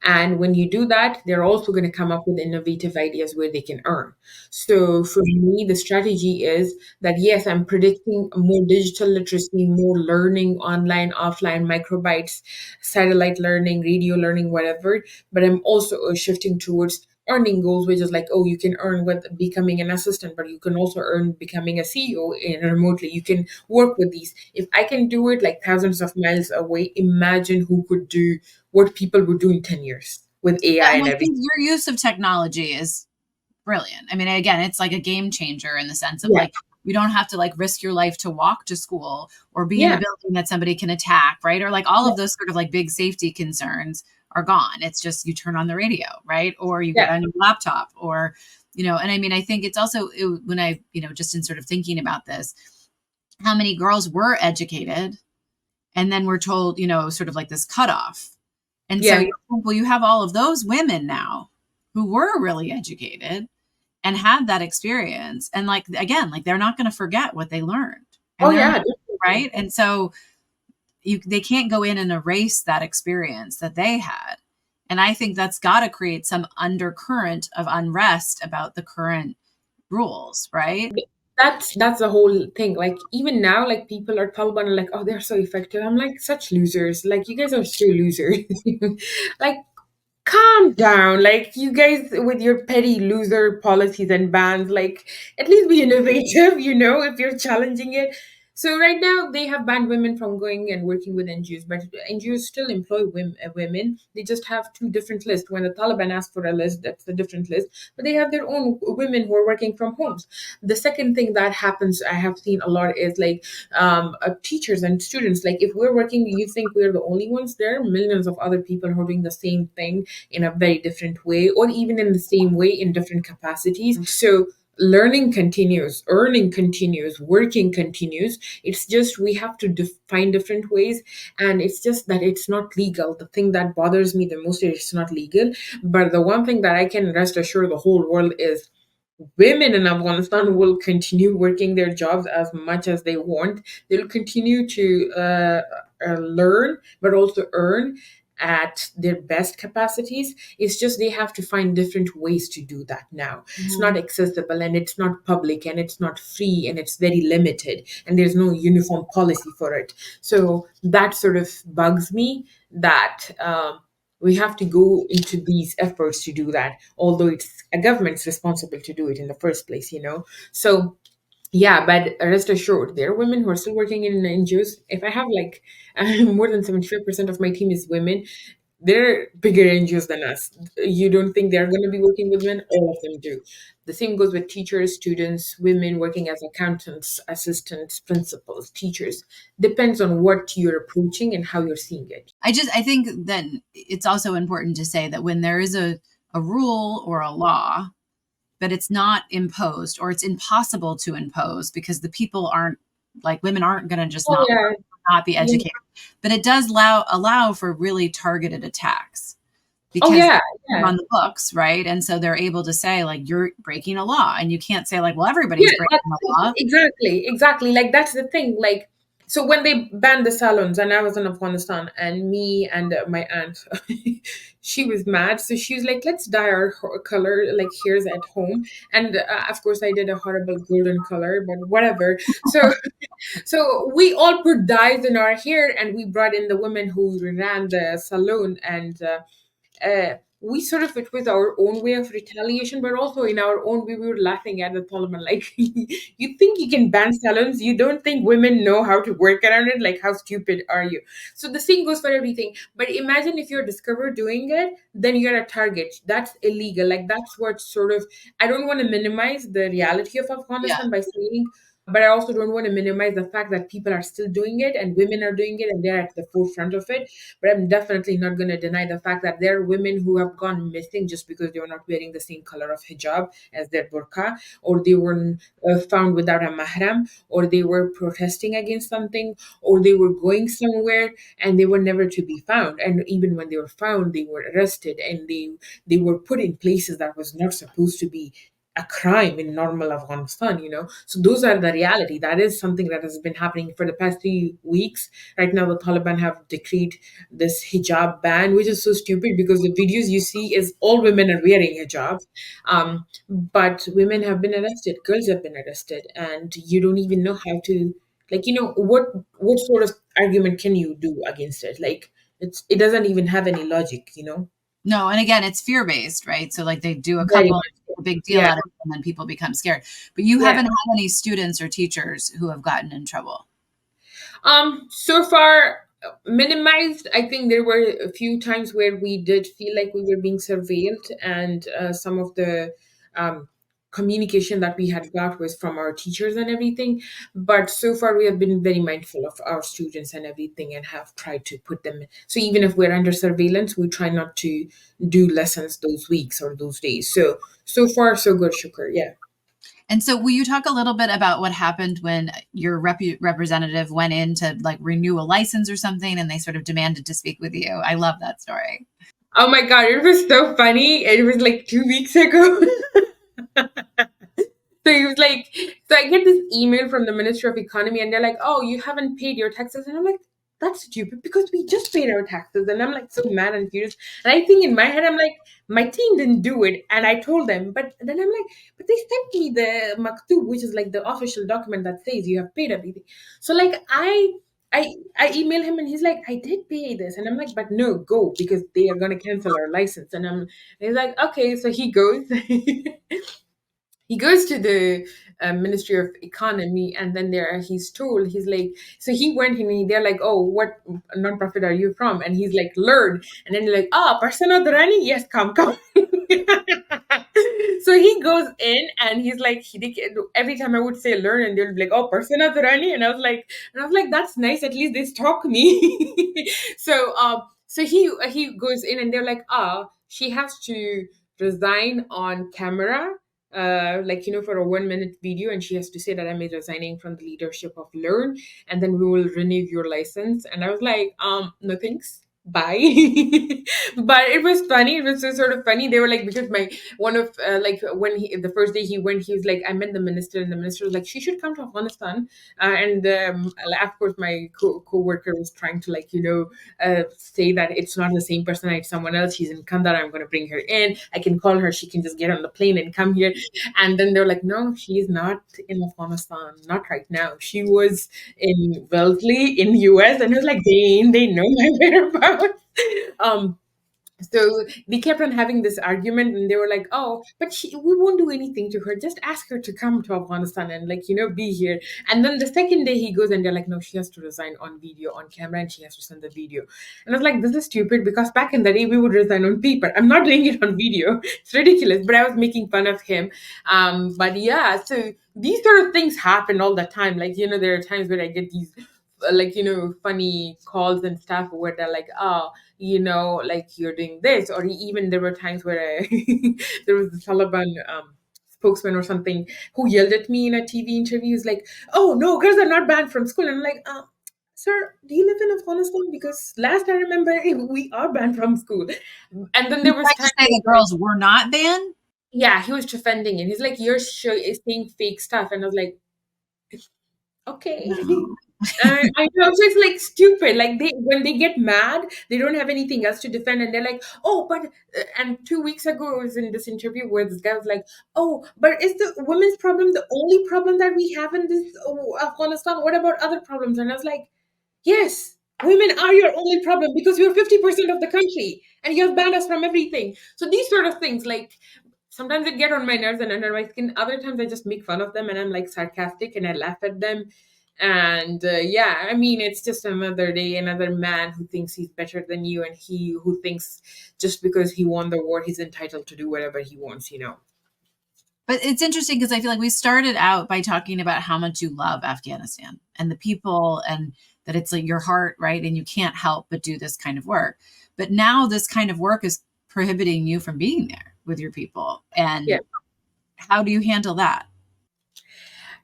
And when you do that, they're also going to come up with innovative ideas where they can earn. So for me, the strategy is that, yes, I'm predicting more digital literacy, more learning online, offline, microbytes, satellite learning, radio learning, whatever. But I'm also shifting towards earning goals, which is like, oh, you can earn with becoming an assistant, but you can also earn becoming a CEO in remotely. You can work with these. If I can do it like thousands of miles away, imagine who could do what people would do in 10 years with Yeah, AI and and I everything. think your use of technology is brilliant. I mean, again, it's like a game changer in the sense of Yeah, like you don't have to like risk your life to walk to school or be in a yeah, building that somebody can attack, right? Or like all yeah, of those sort of like big safety concerns are gone. It's just you turn on the radio, right? Or you get yeah. on your laptop or and I mean, I think it's also when I, just in sort of thinking about this, how many girls were educated and then we're told, sort of like this cutoff. And so, Yeah. well, you have all of those women now who were really educated and had that experience. And like, again, like they're not going to forget what they learned Oh, and they're yeah, not, definitely. right. And so they can't go in and erase that experience that they had. And I think that's got to create some undercurrent of unrest about the current rules, right? That's the whole thing. Like even now, like people are Taliban are like, oh, they're so effective. I'm like, such losers. Like you guys are so losers. Like calm down. Like you guys with your petty loser policies and bans, like at least be innovative, if you're challenging it. So right now they have banned women from going and working with NGOs, but NGOs still employ women. They just have two different lists. When the Taliban asks for a list, that's a different list. But they have their own women who are working from homes. The second thing that happens, I have seen a lot, is like teachers and students. Like if we're working, you think we're the only ones? There are millions of other people who are doing the same thing in a very different way, or even in the same way in different capacities. So learning continues, earning continues, working continues. It's just we have to find different ways, and it's just that it's not legal. The thing that bothers me the most is it's not legal. But the one thing that I can rest assure the whole world is women in Afghanistan will continue working their jobs as much as they want. They'll continue to learn, but also earn at their best capacities. It's just they have to find different ways to do that now. It's not Mhm. accessible and it's not public and it's not free and it's very limited and there's no uniform policy for it. So that sort of bugs me that we have to go into these efforts to do that, although it's a government's responsible to do it in the first place, you know. So yeah, but rest assured, there are women who are still working in NGOs. If I have like more than 75% of my team is women, they're bigger NGOs than us. You don't think they're going to be working with men? All of them do. The same goes with teachers, students, women working as accountants, assistants, principals, teachers. Depends on what you're approaching and how you're seeing it. I think that it's also important to say that when there is a rule or a law, but it's not imposed or it's impossible to impose because the people aren't, like, women aren't going to just Oh yeah, not be yeah. educated, but it does allow for really targeted attacks Oh because yeah, they're yeah. on the books, right? And so they're able to say, like, you're breaking a law, and you can't say, like, well, Yeah, everybody's breaking the law. exactly, exactly. Like that's the thing. Like, so when they banned the salons, and I was in Afghanistan, and me and my aunt, she was mad. So she was like, "Let's dye our color like hairs at home." And of course, I did a horrible golden color, but whatever. So, so we all put dyes in our hair, and we brought in the women who ran the salon, and we sort of it with our own way of retaliation, but also in our own way, we were laughing at the Taliban. Like, you think you can ban salons? You don't think women know how to work around it? Like, how stupid are you? So the same goes for everything. But imagine if you're discovered doing it, then you're a target. That's illegal. Like, that's what sort of, I don't want to minimize the reality of Yeah. Afghanistan by saying, but I also don't want to minimize the fact that people are still doing it and women are doing it and they're at the forefront of it. But I'm definitely not going to deny the fact that there are women who have gone missing just because they were not wearing the same color of hijab as their burqa, or they were found without a mahram, or they were protesting against something, or they were going somewhere and they were never to be found. And even when they were found, they were arrested and they were put in places that was not supposed to be a crime in normal Afghanistan, you know. So those are the reality. That is something that has been happening for the past 3 weeks. Right now, the Taliban have decreed this hijab ban, which is so stupid because the videos you see is all women are wearing hijab. But women have been arrested, girls have been arrested, and you don't even know how to, like, you know, what sort of argument can you do against it? Like, it doesn't even have any logic, you know. No, and again, it's fear based, right? So like they do a Very couple, much so. a big deal Yeah, out of it, and then people become scared. But you yeah. haven't had any students or teachers who have gotten in trouble. So far, minimized. I think there were a few times where we did feel like we were being surveilled, and some of the um, communication that we had got was from our teachers and everything. But so far, we have been very mindful of our students and everything, and have tried to put them. So even if we're under surveillance, we try not to do lessons those weeks or those days. So so far, so good, Shukr. Yeah. And so, will you talk a little bit about what happened when your representative went in to like renew a license or something, and they sort of demanded to speak with you? I love that story. Oh my God, it was so funny. It was like 2 weeks ago. So he was like, so I get this email from the Ministry of Economy, and they're like, "Oh, you haven't paid your taxes," and I'm like, "That's stupid because we just paid our taxes," and I'm like so mad and furious. And I think in my head, I'm like, my team didn't do it, and I told them, but then I'm like, but they sent me the maktub, which is like the official document that says you have paid everything. So like I email him and he's like, I did pay this, and I'm like, but no, go because they are gonna cancel our license, and he's like, okay, so he goes. He goes to the Ministry of Economy, and then there he's told, he's like, so he went and they're like, oh, what nonprofit are you from? And he's like, Learn. And then they're like, ah, Pashtana Durrani, yes, come, come. So he goes in and he's like, every time I would say Learn, and they'll be like, oh, Pashtana Durrani, and I was like, that's nice. At least they stalk me. So he goes in and they're like, she has to resign on camera, like, you know, for a 1 minute video, and she has to say that I'm resigning from the leadership of Learn, and then we will renew your license. And I was like, no thanks, bye. But it was funny. It was so sort of funny. They were like, because my one of like when he the first day he went, he was like, I met the minister, and the minister was like, she should come to Afghanistan. And of course my co-worker was trying to, like, you know, say that it's not the same person, it's someone else, she's in Kandahar, I'm going to bring her in, I can call her, she can just get on the plane and come here. And then they're like, no, she's not in Afghanistan, not right now, she was in Wellesley in US. And I was like, they know my whereabouts. um So they kept on having this argument, and they were like, "Oh, but we won't do anything to her. Just ask her to come to Afghanistan and, like, be here." And then the second day he goes, and they're like, "No, she has to resign on video, on camera, and she has to send the video." And I was like, "This is stupid, because back in the day we would resign on paper. I'm not doing it on video. It's ridiculous." But I was making fun of him. But yeah, so these sort of things happen all the time. Like, there are times where I get these, like, funny calls and stuff where they're like, "Oh, like, you're doing this," or even there were times where there was the Taliban spokesman or something who yelled at me in a TV interview. He's like, "Oh no, girls are not banned from school," and I'm like, "Sir, do you live in Afghanistan? Because last I remember, we are banned from school." And then You there was tried to time, say the girls were not banned? yeah, he was defending it. He's like, "You're saying fake stuff," and I was like, "Okay." No. I know, so it's like stupid. Like, when they get mad, they don't have anything else to defend, and they're like, "Oh, but," and 2 weeks ago, I was in this interview where this guy was like, "Oh, but is the women's problem the only problem that we have in this, Afghanistan? What about other problems?" And I was like, "Yes, women are your only problem, because you're 50% of the country, and you have banned us from everything." So these sort of things, like, sometimes they get on my nerves and under my skin. Other times I just make fun of them, and I'm like sarcastic, and I laugh at them. And yeah, I mean, it's just another day, another man who thinks he's better than you, and he who thinks just because he won the war, he's entitled to do whatever he wants. But it's interesting because I feel like we started out by talking about how much you love Afghanistan and the people, and that it's like your heart, right? And you can't help but do this kind of work. But now this kind of work is prohibiting you from being there with your people. Yeah. And how do you handle that?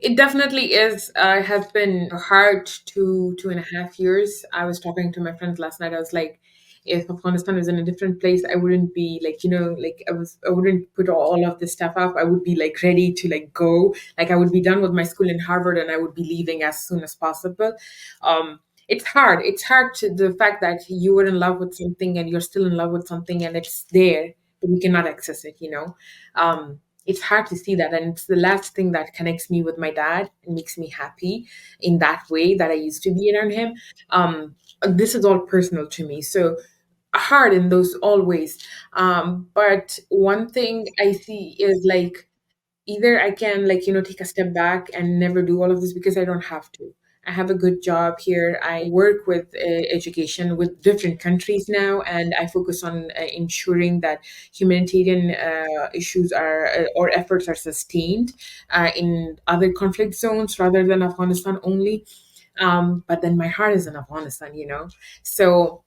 It definitely is. Has been hard 2.5 years. I was talking to my friends last night. I was like, if Afghanistan was in a different place, I wouldn't be like, like, I wouldn't put all of this stuff up. I would be like ready to, like, go. Like, I would be done with my school in Harvard, and I would be leaving as soon as possible. It's hard. It's hard to the fact that you were in love with something, and you're still in love with something, and it's there, but you cannot access it. It's hard to see that, and it's the last thing that connects me with my dad and makes me happy in that way that I used to be around him. This is all personal to me, so hard in those all ways. But one thing I see is, like, either I can, like, take a step back and never do all of this, because I don't have to. I have a good job here. I work with education with different countries now, and I focus on ensuring that humanitarian issues are or efforts are sustained in other conflict zones rather than Afghanistan only. But then my heart is in Afghanistan. So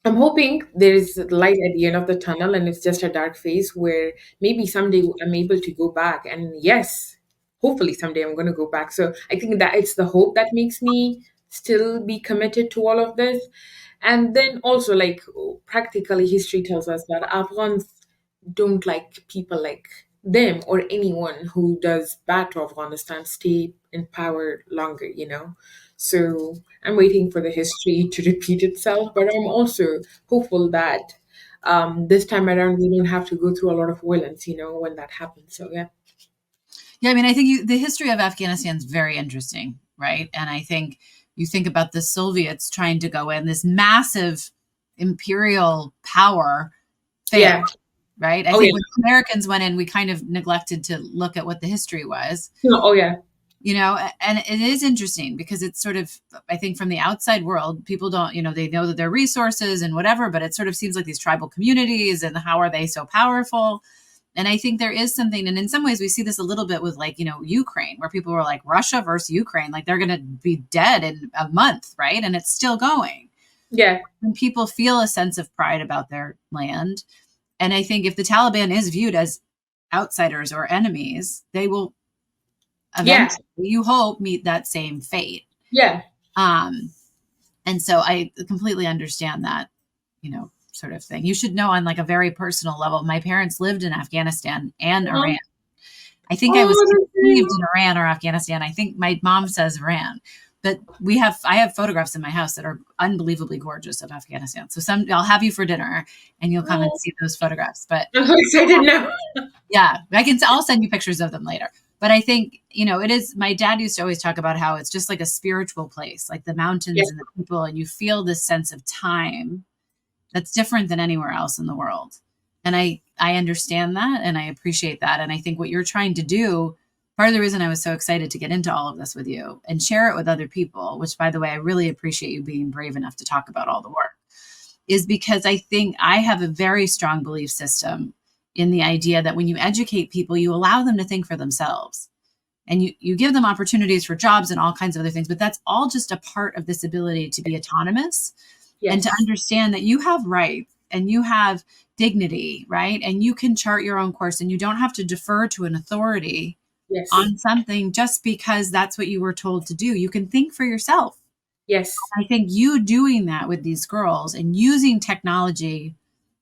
I'm hoping there is light at the end of the tunnel, and it's just a dark phase where maybe someday I'm able to go back. And yes, hopefully someday I'm going to go back. So I think that it's the hope that makes me still be committed to all of this. And then also, like, practically, history tells us that Afghans don't like people like them, or anyone who does bad to Afghanistan, stay in power longer. So I'm waiting for the history to repeat itself, but I'm also hopeful that this time around we don't have to go through a lot of violence, when that happens. So yeah. Yeah, I mean, I think the history of Afghanistan is very interesting, right? And I think you think about the Soviets trying to go in, this massive imperial power Yeah. failed, right? I Oh think yeah. when the Americans went in, we kind of neglected to look at what the history was, No, oh yeah. and it is interesting because it's sort of, I think from the outside world, people don't, they know that there are resources and whatever, but it sort of seems like these tribal communities and how are they so powerful? And I think there is something, and in some ways we see this a little bit with, like, Ukraine, where people were like, Russia versus Ukraine, like they're going to be dead in a month, right? And it's still going. Yeah. And people feel a sense of pride about their land. And I think if the Taliban is viewed as outsiders or enemies, they will Yeah. eventually, you hope, meet that same fate. Yeah. Um, and so I completely understand that, sort of thing. You should know, on like a very personal level, my parents lived in Afghanistan and Uh-huh. Iran. I think I was Oh, that's conceived very in Iran or Afghanistan. I think my mom says Iran, but I have photographs in my house that are unbelievably gorgeous of Afghanistan. So I'll have you for dinner and you'll come and oh, see those photographs. But I'm so excited now. yeah, I'll send you pictures of them later. But I think, it is, my dad used to always talk about how it's just like a spiritual place, like the Yeah. mountains and the people, and you feel this sense of time That's different than anywhere else in the world. And I understand that and I appreciate that. And I think what you're trying to do, part of the reason I was so excited to get into all of this with you and share it with other people, which by the way, I really appreciate you being brave enough to talk about all the work, is because I think I have a very strong belief system in the idea that when you educate people, you allow them to think for themselves. And you give them opportunities for jobs and all kinds of other things, but that's all just a part of this ability to be autonomous and to Yes. understand that you have rights and you have dignity, right? And you can chart your own course and you don't have to defer to an authority Yes. on something just because that's what you were told to do. You can think for yourself. Yes. I think you doing that with these girls and using technology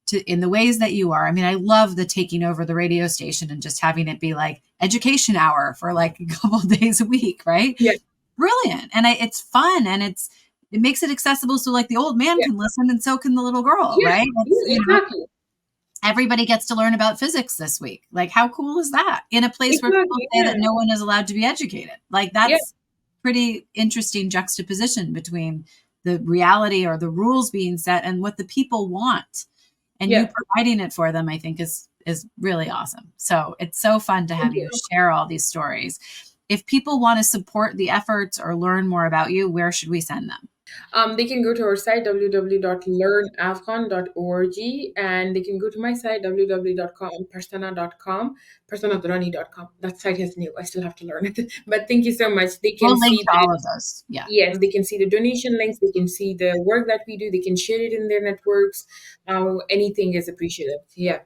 to in the ways that you are. I mean, I love the taking over the radio station and just having it be like education hour for like a couple of days a week, right? Yeah. Brilliant. And it's fun and it makes it accessible so like the old man Yeah. can listen and so can the little girl, Yeah. right? It's, Yeah, exactly. everybody gets to learn about physics this week. Like how cool is that? In a place where people Exactly. say Yeah. that no one is allowed to be educated. Like Yeah. that's pretty interesting juxtaposition between the reality or the rules being set and what the people want. And you Yeah. providing it for them, I think is really awesome. So it's so fun to Thank have you you. share all these stories. If people want to support the efforts or learn more about you, where should we send them? They can go to our site www.learnafghan.org, and they can go to my site www.pashtana.com, pashtanaDurrani.com. That site is new. I still have to learn it. But thank you so much. They can We'll link see to the all of those. Yeah. yes, they can see the donation links. They can see the work that we do. They can share it in their networks. Anything is appreciated. Yeah.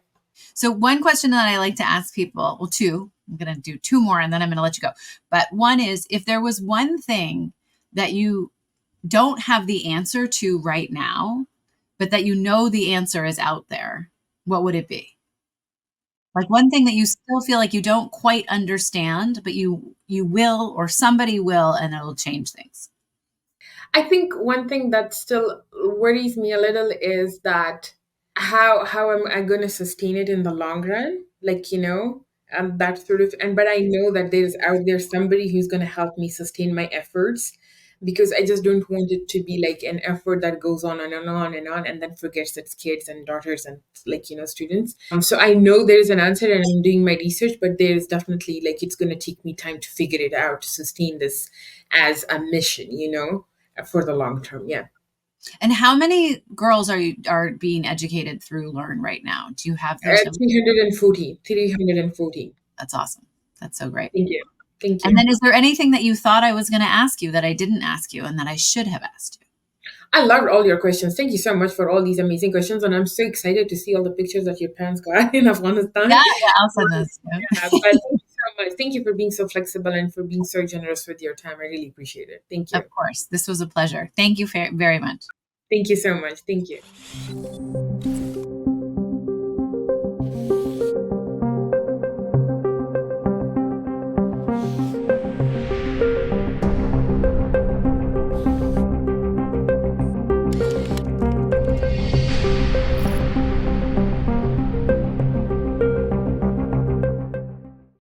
So one question that I like to ask people, well, two, I'm going to do two more and then I'm going to let you go. But one is if there was one thing that you don't have the answer to right now, but that you know the answer is out there, what would it be? Like one thing that you still feel like you don't quite understand, but you will or somebody will and it'll change things. I think one thing that still worries me a little is that how am I going to sustain it in the long run? Like, and that sort of, and but I know that there's out there somebody who's going to help me sustain my efforts, because I just don't want it to be like an effort that goes on and on and on and then forgets its kids and daughters and like, students. So I know there is an answer and I'm doing my research, but there's definitely like it's going to take me time to figure it out to sustain this as a mission, for the long term. Yeah. And how many girls are being educated through Learn right now? Do you have those numbers? 314. 314. That's awesome. That's so great. Thank you. Thank And you. then is there anything that you thought I was going to ask you that I didn't ask you and that I should have asked you? I loved all your questions. Thank you so much for all these amazing questions. And I'm so excited to see all the pictures that your parents got in Yeah, Afghanistan. yeah, I'll send those. Yeah, but thank you so much. Thank you for being so flexible and for being so generous with your time. I really appreciate it. Thank you. Of course. This was a pleasure. Thank you very much. Thank you so much. Thank you.